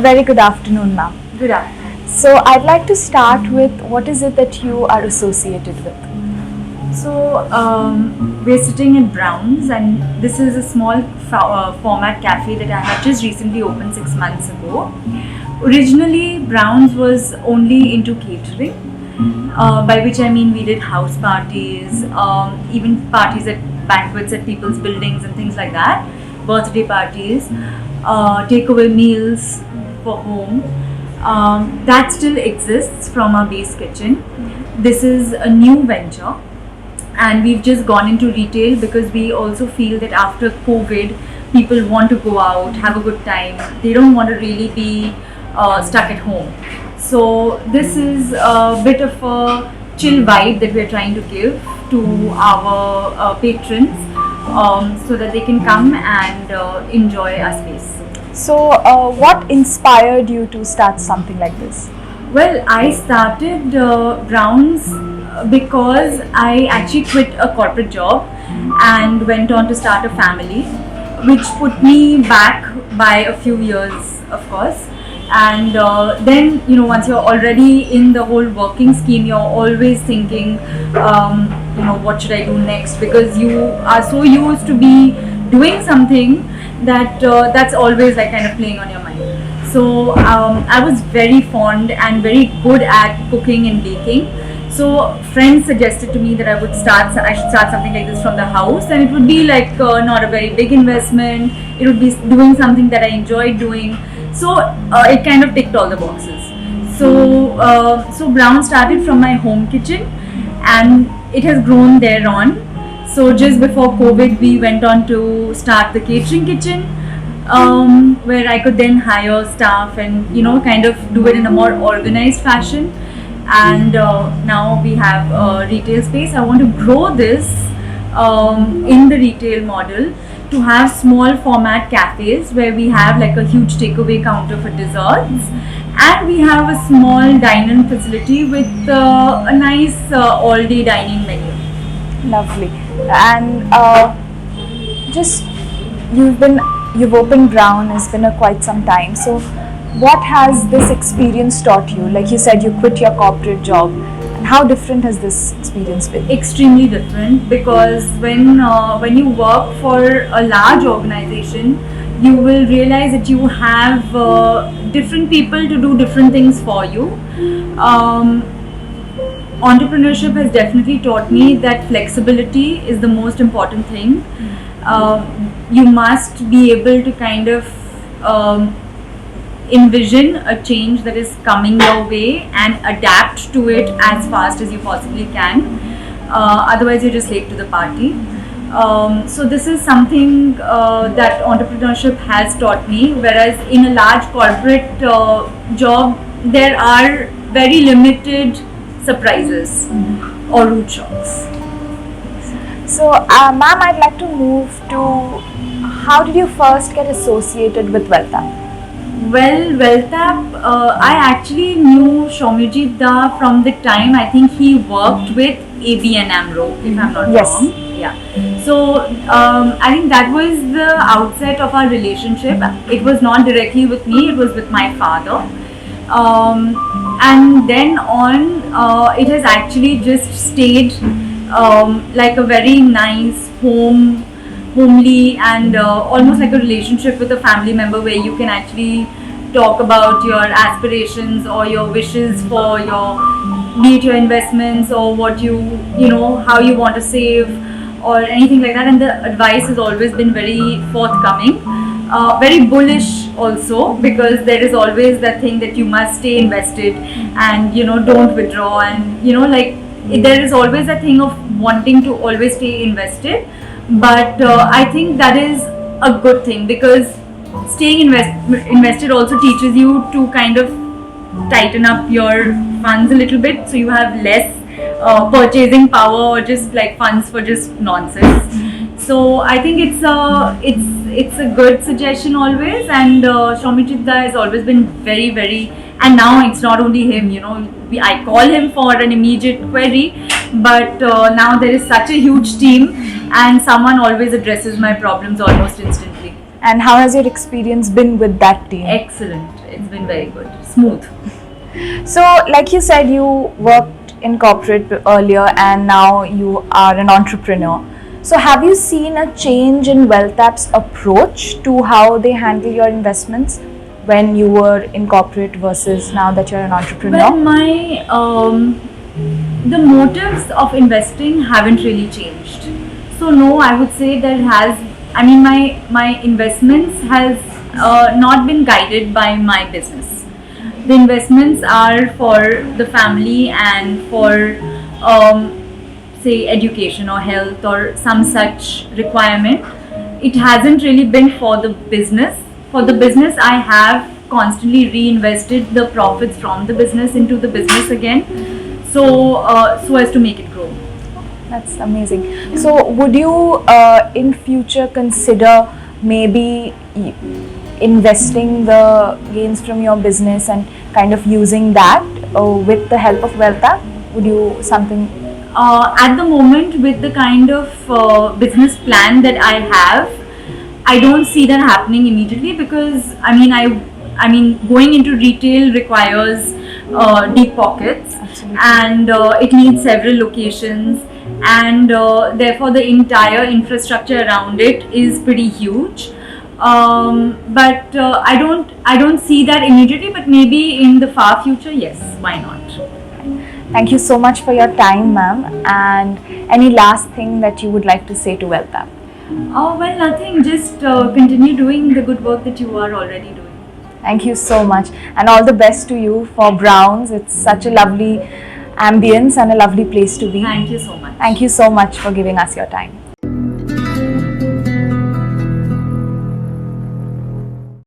A very good afternoon, ma'am. Good afternoon. So I'd like to start with what is it that you are associated with? So we're sitting in Brown's, and this is a small format cafe that I have just recently opened 6 months ago. Originally, Brown's was only into catering, by which I mean we did house parties, even parties at banquets at people's buildings and things like that, birthday parties, takeaway meals for home. That still exists from our base kitchen. This is a new venture, and we've just gone into retail because we also feel that after COVID, people want to go out, have a good time. They don't want to really be stuck at home. So this is a bit of a chill vibe that we're trying to give to our patrons, so that they can come and enjoy our space. So what inspired you to start something like this? Well, I started Brown's because I actually quit a corporate job and went on to start a family, which put me back by a few years, of course. And then, once you're already in the whole working scheme, you're always thinking, what should I do next? Because you are so used to be doing something that that's always like kind of playing on your mind. So I was very fond and very good at cooking and baking. So friends suggested to me that I should start something like this from the house, and it would be like not a very big investment. It would be doing something that I enjoyed doing. So it kind of ticked all the boxes. So Brown started from my home kitchen, and it has grown thereon. So just before COVID, we went on to start the catering kitchen, where I could then hire staff and kind of do it in a more organized fashion. And now we have a retail space. I want to grow this in the retail model, to have small format cafes where we have like a huge takeaway counter for desserts, and we have a small dine-in facility with a nice all-day dining menu. Lovely. And you've opened Brown, has been quite some time. So what has this experience taught you? Like you said, you quit your corporate job. And how different has this experience been? Extremely different, because when you work for a large organization, you will realize that you have different people to do different things for you. Entrepreneurship has definitely taught me that flexibility is the most important thing. You must be able to kind of envision a change that is coming your way and adapt to it as fast as you possibly can. Otherwise, you're just late to the party. So this is something that entrepreneurship has taught me. Whereas in a large corporate job, there are very limited surprises or root shocks. So, ma'am, I'd like to move to how did you first get associated with Wealthapp? Well, Wealthapp, I actually knew Shoumyajit Da from the time I think he worked with ABN AMRO, if I'm not wrong. Yeah. So I think that was the outset of our relationship. It was not directly with me; it was with my father. And then on, it has actually just stayed like a very nice homely and almost like a relationship with a family member, where you can actually talk about your aspirations or your wishes for be it your investments or what how you want to save or anything like that. And the advice has always been very forthcoming. Very bullish also, because there is always that thing that you must stay invested and don't withdraw, and there is always a thing of wanting to always stay invested. But I think that is a good thing, because staying invested also teaches you to kind of tighten up your funds a little bit, so you have less purchasing power or just like funds for just nonsense. So I think it's a good suggestion always, and Shoumyajit Da has always been very, and now it's not only him, I call him for an immediate query, but now there is such a huge team, and someone always addresses my problems almost instantly. And how has your experience been with that team? Excellent. It's been very good, smooth. So, like you said, you worked in corporate earlier and now you are an entrepreneur. So, have you seen a change in Wealthapp's approach to how they handle your investments when you were in corporate versus now that you're an entrepreneur? Well, the motives of investing haven't really changed. So no, I would say that has. I mean, my investments has not been guided by my business. The investments are for the family and for say education or health or some such requirement. It hasn't really been for the business. For the business, I have constantly reinvested the profits from the business into the business again, so as to make it grow. That's amazing. So, would you in future consider maybe investing the gains from your business and kind of using that with the help of Wealthapp? Would you something? At the moment, with the kind of business plan that I have, I don't see that happening immediately because I mean going into retail requires deep pockets. Absolutely. And it needs several locations, and therefore the entire infrastructure around it is pretty huge. But I don't see that immediately, but maybe in the far future, yes, why not? Thank you so much for your time, ma'am. And any last thing that you would like to say to Wealthapp? Oh, well, nothing, just continue doing the good work that you are already doing. Thank you so much, and all the best to you for Browns. It's such a lovely ambience and a lovely place to be. Thank you so much. Thank you so much for giving us your time.